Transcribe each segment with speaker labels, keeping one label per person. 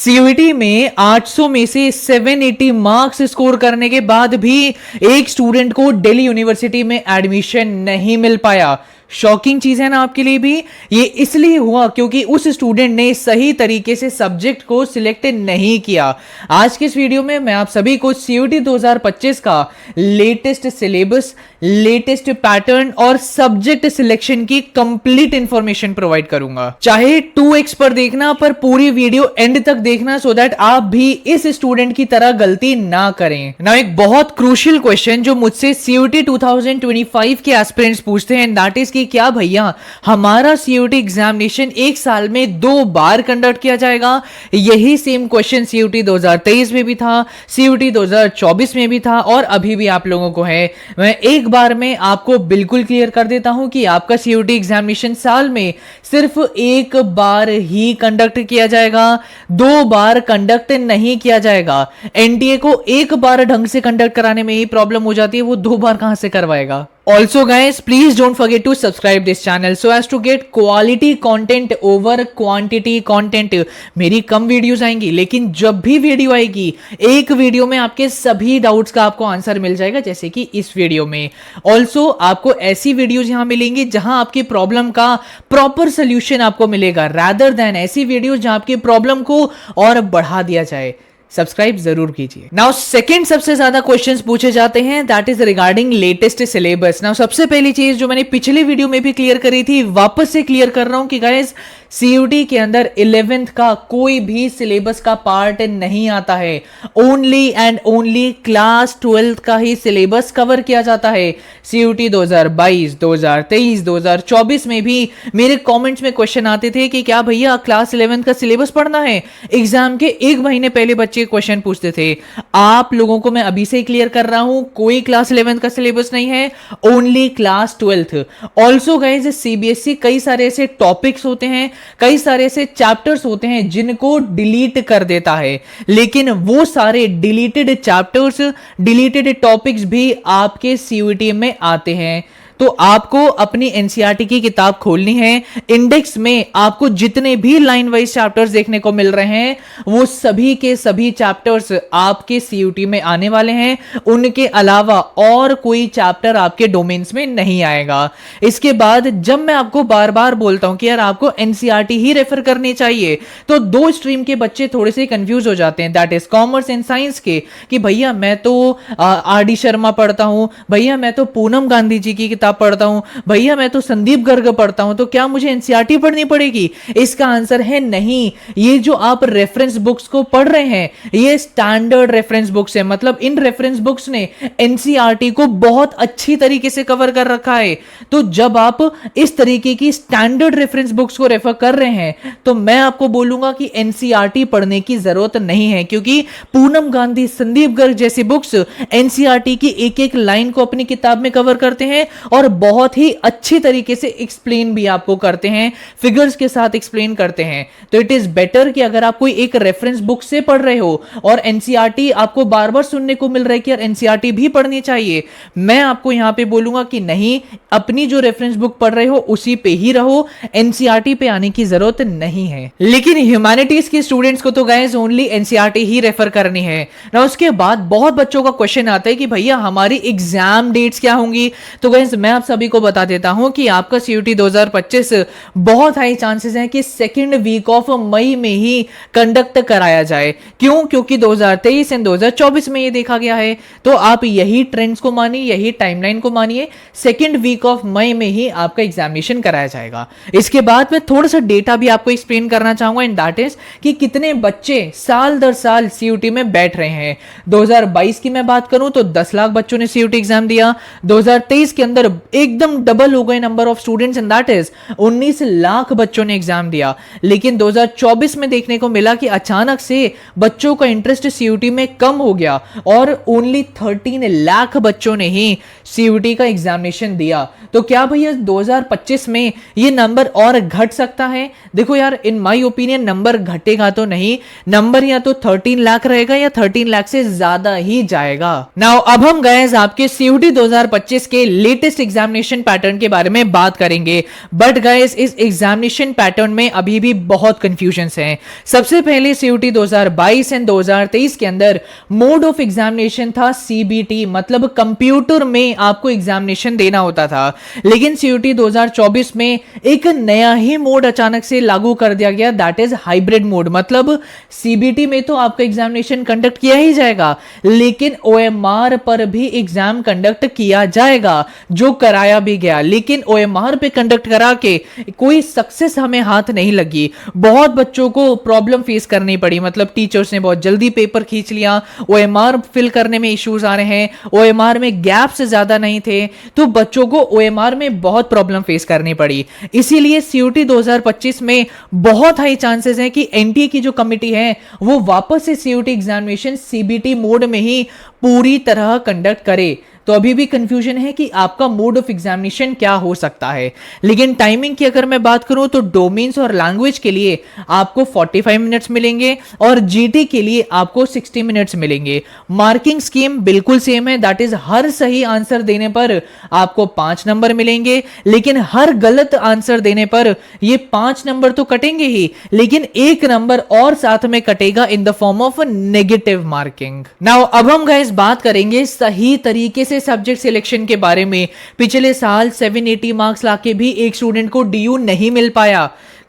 Speaker 1: CUET में 800 में से 780 मार्क्स स्कोर करने के बाद भी एक स्टूडेंट को दिल्ली यूनिवर्सिटी में एडमिशन नहीं मिल पाया। शॉकिंग चीज है ना आपके लिए भी। ये इसलिए हुआ क्योंकि उस स्टूडेंट ने सही तरीके से सब्जेक्ट को सिलेक्ट नहीं किया। आज के इस वीडियो में मैं आप सभी को सीयूईटी 2025 का लेटेस्ट सिलेबस, लेटेस्ट पैटर्न और सब्जेक्ट सिलेक्शन की कंप्लीट इंफॉर्मेशन प्रोवाइड करूंगा। चाहे 2x पर देखना, पर पूरी वीडियो एंड तक देखना सो दैट आप भी इस स्टूडेंट की तरह गलती ना करें। ना एक बहुत क्रूशियल क्वेश्चन जो मुझसे सीयूईटी 2025 के एस्पिरेंट्स पूछते हैं, दैट इज कि क्या भैया हमारा सीयूईटी एग्जामिनेशन एक साल में 2 बार कंडक्ट किया जाएगा? यही सेम क्वेश्चन सीयूईटी 2023 में भी था, सीयूईटी 2024 में भी था और अभी भी आप लोगों को है। मैं एक बार में आपको बिल्कुल क्लियर कर देता हूं कि आपका सीयूईटी एग्जामिनेशन साल में सिर्फ एक बार ही कंडक्ट किया जाएगा, 2 बार कंडक्ट नहीं किया जाएगा। एनटीए को एक बार ढंग से कंडक्ट कराने में ही प्रॉब्लम हो जाती है, वो 2 बार कहां से करवाएगा? Also guys, please don't forget to subscribe this channel so as to get quality content over quantity content। मेरी कम वीडियोस आएंगी, लेकिन जब भी वीडियो आएगी एक वीडियो में आपके सभी डाउट्स का आपको आंसर मिल जाएगा, जैसे कि इस वीडियो में। ऑल्सो आपको ऐसी वीडियोस यहां मिलेंगी जहां आपकी प्रॉब्लम का प्रॉपर सोल्यूशन आपको मिलेगा, रादर देन ऐसी वीडियोस जहां आपकी प्रॉब्लम को और बढ़ा दिया जाए। सब्सक्राइब जरूर कीजिए। नाउ सेकंड सबसे ज्यादा क्वेश्चंस पूछे जाते हैं, that is regarding latest syllabus. Now सबसे पहली चीज जो मैंने पिछली वीडियो में भी क्लियर करी थी, वापस से क्लियर कर रहा हूं कि गाइस सीयूईटी के अंदर 11th का कोई भी सिलेबस का पार्ट नहीं आता है। Only and only class 12th का ही सिलेबस कवर किया जाता है। सीयूईटी 2022, 2023, 2024 में भी मेरे कमेंट्स में क्वेश्चन आते थे कि क्या भैया क्लास 11th का सिलेबस पढ़ना है? एग्जाम के 1 महीने पहले बच्चे क्वेश्चन पूछते थे। आप लोगों को मैं अभी से क्लियर कर रहा हूं, कोई क्लास 11th का सिलेबस नहीं है, only class 12th। Also guys CBSE कई सारे ऐसे टॉपिक्स होते हैं, कई सारे ऐसे चैप्टर्स होते हैं जिनको डिलीट कर देता है, लेकिन वो सारे डिलीटेड चैप्टर्स, डिलीटेड टॉपिक्स भी आपके सीयूईटी में आते हैं। तो आपको अपनी एनसीईआरटी की किताब खोलनी है। इंडेक्स में आपको जितने भी लाइन वाइज चैप्टर्स देखने को मिल रहे हैं, वो सभी के सभी चैप्टर्स आपके सीयूईटी में आने वाले हैं। उनके अलावा और कोई चैप्टर आपके डोमेन्स में नहीं आएगा। इसके बाद जब मैं आपको बार बार बोलता हूं कि यार आपको एनसीईआरटी ही रेफर करनी चाहिए, तो 2 स्ट्रीम के बच्चे थोड़े से कंफ्यूज हो जाते हैं, that is commerce and science के, कि भैया मैं तो आर डी शर्मा पढ़ता हूं, भैया मैं तो पूनम गांधी जी की किताब पढ़ता हूं, भैया मैं तो संदीप गर्ग पढ़ता हूं, तो क्या मुझे एनसीईआरटी पढ़नी पड़ेगी? इसका आंसर है नहीं। ये जो आप रेफरेंस बुक्स को पढ़ रहे हैं, ये स्टैंडर्ड रेफरेंस बुक्स है। मतलब इन रेफरेंस बुक्स ने एनसीईआरटी को बहुत अच्छी तरीके से कवर कर रखा है। तो जब आप इस तरीके की स्टैंडर्ड रेफरेंस बुक्स को रेफर कर रहे हैं, तो मैं आपको बोलूंगा कि एनसीईआरटी पढ़ने की जरूरत नहीं है, क्योंकि पूनम गांधी, संदीप गर्ग जैसी बुक्स एनसीईआरटी की एक-एक लाइन को अपनी किताब में कवर करते हैं और बहुत ही अच्छी तरीके से एक्सप्लेन भी आपको करते हैं, फिगर्स के साथ एक्सप्लेन करते हैं। तो इट इज बेटर कि अगर आप कोई एक रेफरेंस बुक से पढ़ रहे हो और एनसीईआरटी आपको बार बार सुनने को मिल रहा है कि यार एनसीईआरटी भी पढ़नी चाहिए, मैं आपको यहां पे बोलूंगा कि नहीं, अपनी जो रेफरेंस बुक पढ़ रहे हो उसी पे ही रहो, एनसीईआरटी पे आने की जरूरत नहीं है। लेकिन ह्यूमैनिटीज के स्टूडेंट्स को तो गाइस ओनली एनसीईआरटी ही रेफर करनी है ना। उसके बाद बहुत बच्चों का क्वेश्चन आता है कि भैया हमारी एग्जाम डेट्स क्या होंगी? तो गाइस मैं आप सभी को बता देता हूं कि आपका सीयूईटी 2025 बहुत हाई चांसेस हैं कि 2nd वीक ऑफ मई में ही कंडक्ट कराया जाए। क्यों? क्योंकि 2023 एंड 2024 में ये देखा गया है। तो आप यही ट्रेंड्स को मानिए, यही टाइमलाइन को मानिए, 2nd वीक ऑफ मई में ही आपका एग्जामिनेशन कराया जाएगा। इसके बाद मैं थोड़ा सा डेटा भी आपको एक्सप्लेन करना चाहूंगा, एंड दैट इज कि कितने बच्चे साल दर साल सीयूईटी में बैठ रहे हैं। 2022 की मैं बात करूं तो 10 लाख बच्चों ने सीयूईटी एग्जाम दिया। 2023 के अंदर एकदम डबल हो गए number of students, and that is 19 lakh बच्चों ने एग्जाम दिया। लेकिन 2024 में देखने को मिला कि अचानक से बच्चों का इंटरेस्ट सीयूईटी में कम हो गया और ओनली 13 लाख बच्चों ने ही सीयूईटी का एग्जामिनेशन दिया। तो क्या भैया 2025 में ये नंबर और घट सकता है? देखो यार, इन माय ओपिनियन नंबर घटेगा तो नहीं, नंबर या तो 13 लाख रहेगा या 13 लाख से ज्यादा ही जाएगा। नाउ अब हम गए आपके सीयूईटी 2025 के लेटेस्ट नेक्स्ट एग्जामिनेशन पैटर्न के बारे में बात करेंगे। बट गाइस इस एग्जामिनेशन पैटर्न में अभी भी बहुत कंफ्यूजन्स हैं। सबसे पहले सीयूटी 2022 एंड 2023 के अंदर मोड ऑफ एग्जामिनेशन था सीबीटी, मतलब कंप्यूटर में आपको एग्जामिनेशन देना होता था। लेकिन सीयूटी 2024 में एक नया ही मोड अचानक से लागू कर दिया गया, दैट इज हाइब्रिड मोड। मतलब सीबीटी में तो आपका एग्जामिनेशन कंडक्ट किया ही जाएगा, लेकिन ओएमआर पर भी एग्जाम कंडक्ट किया जाएगा, जो कराया भी गया। लेकिन ओएमआर पे कंडक्ट करा के कोई सक्सेस हमें हाथ नहीं लगी। बहुत बच्चों को प्रॉब्लम फेस करनी पड़ी, मतलब टीचर्स ने बहुत जल्दी पेपर खींच लिया, ओएमआर फिल करने में इश्यूज आ रहे हैं, ओएमआर में गैप्स ज्यादा नहीं थे, तो बच्चों को ओएमआर में बहुत प्रॉब्लम फेस करनी पड़ी। इसीलिए सीयूटी 2025 में बहुत हाई चांसेस हैं कि एनटीए की जो कमिटी है वो वापस से सीयूटी एग्जामिनेशन सीबीटी मोड में ही पूरी तरह कंडक्ट करे। तो अभी भी कंफ्यूजन है कि आपका मोड ऑफ एग्जामिनेशन क्या हो सकता है। लेकिन टाइमिंग की अगर मैं बात करूं तो डोमेन्स और लैंग्वेज के लिए आपको 45 मिनट्स मिलेंगे और जीटी के लिए आपको 60 मिनट्स मिलेंगे। मार्किंग स्कीम बिल्कुल सेम है, दैट इज हर सही आंसर देने पर आपको 5 नंबर मिलेंगे, लेकिन हर गलत आंसर देने पर ये 5 नंबर तो कटेंगे ही, लेकिन 1 नंबर और साथ में कटेगा in the form of negative marking. Now अब हम गाइस बात करेंगे सही तरीके से सब्जेक्ट सिलेक्शन के बारे में। पिछले साल 780 मार्क्स लाके भी एक स्टूडेंट को डीयू नहीं मिल पाया।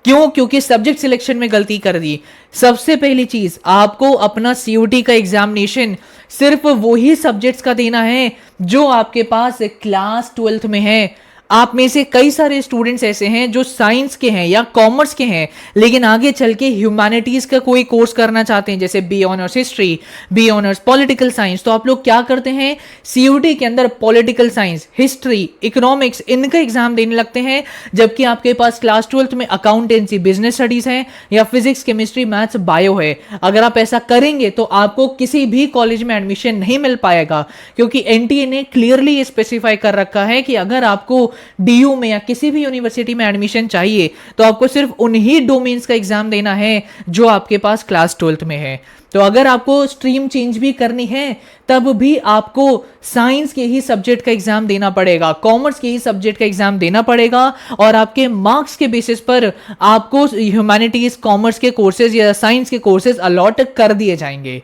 Speaker 1: क्यों? क्योंकि सब्जेक्ट सिलेक्शन में गलती कर दी। सबसे पहली चीज, आपको अपना सीयूटी का एग्जामिनेशन सिर्फ वही सब्जेक्ट्स का देना है जो आपके पास क्लास 12th में है। आप में से कई सारे स्टूडेंट्स ऐसे हैं जो साइंस के हैं या कॉमर्स के हैं, लेकिन आगे चल के ह्यूमैनिटीज का कोई कोर्स करना चाहते हैं, जैसे B honours history, B honours political science. तो आप लोग क्या करते हैं, सीयूटी के अंदर पॉलिटिकल साइंस, हिस्ट्री, इकोनॉमिक्स, इनका एग्जाम देने लगते हैं, जबकि आपके पास क्लास 12th में अकाउंटेंसी, बिजनेस स्टडीज है या फिजिक्स, केमिस्ट्री, मैथ्स, बायो है। अगर आप ऐसा करेंगे तो आपको किसी भी कॉलेज में एडमिशन नहीं मिल पाएगा, क्योंकि एनटीए ने क्लियरली स्पेसिफाई कर रखा है कि अगर आपको डीयू में या किसी भी यूनिवर्सिटी में एडमिशन चाहिए तो आपको सिर्फ उन्हीं डोमेन्स का एग्जाम देना है जो आपके पास क्लास 12th में है। तो अगर आपको स्ट्रीम चेंज भी करनी है तब भी आपको साइंस के ही सब्जेक्ट का एग्जाम देना पड़ेगा, कॉमर्स के ही सब्जेक्ट का एग्जाम देना पड़ेगा, और आपके मार्क्स के बेसिस पर आपको ह्यूमैनिटीज, कॉमर्स के कोर्सेज या साइंस के कोर्सेज अलॉट कर दिए जाएंगे।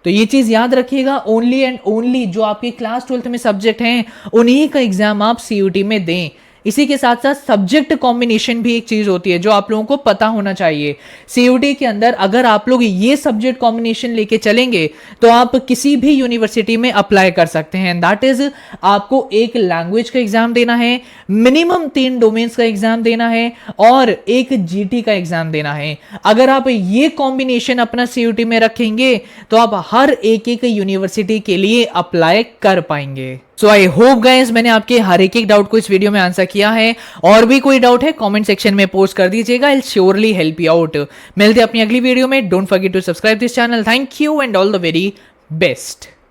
Speaker 1: तो ये चीज याद रखिएगा, ओनली एंड ओनली जो आपके क्लास 12th में सब्जेक्ट हैं उन्हीं का एग्जाम आप सीयूटी में दें। इसी के साथ साथ सब्जेक्ट कॉम्बिनेशन भी एक चीज होती है जो आप लोगों को पता होना चाहिए। सीयूटी के अंदर अगर आप लोग ये सब्जेक्ट कॉम्बिनेशन लेके चलेंगे तो आप किसी भी यूनिवर्सिटी में अप्लाई कर सकते हैं। दैट इज आपको एक लैंग्वेज का एग्जाम देना है, मिनिमम 3 डोमेन्स का एग्जाम देना है और एक जीटी का एग्जाम देना है। अगर आप ये कॉम्बिनेशन अपना सीयूटी में रखेंगे तो आप हर एक यूनिवर्सिटी के लिए अप्लाई कर पाएंगे। सो आई होप गाइस मैंने आपके हर एक डाउट को इस वीडियो में आंसर किया है। और भी कोई डाउट है कमेंट सेक्शन में पोस्ट कर दीजिएगा, I will surely help you out. मिलते हैं अपनी अगली वीडियो में। Don't forget to subscribe this channel. Thank you and all the very best.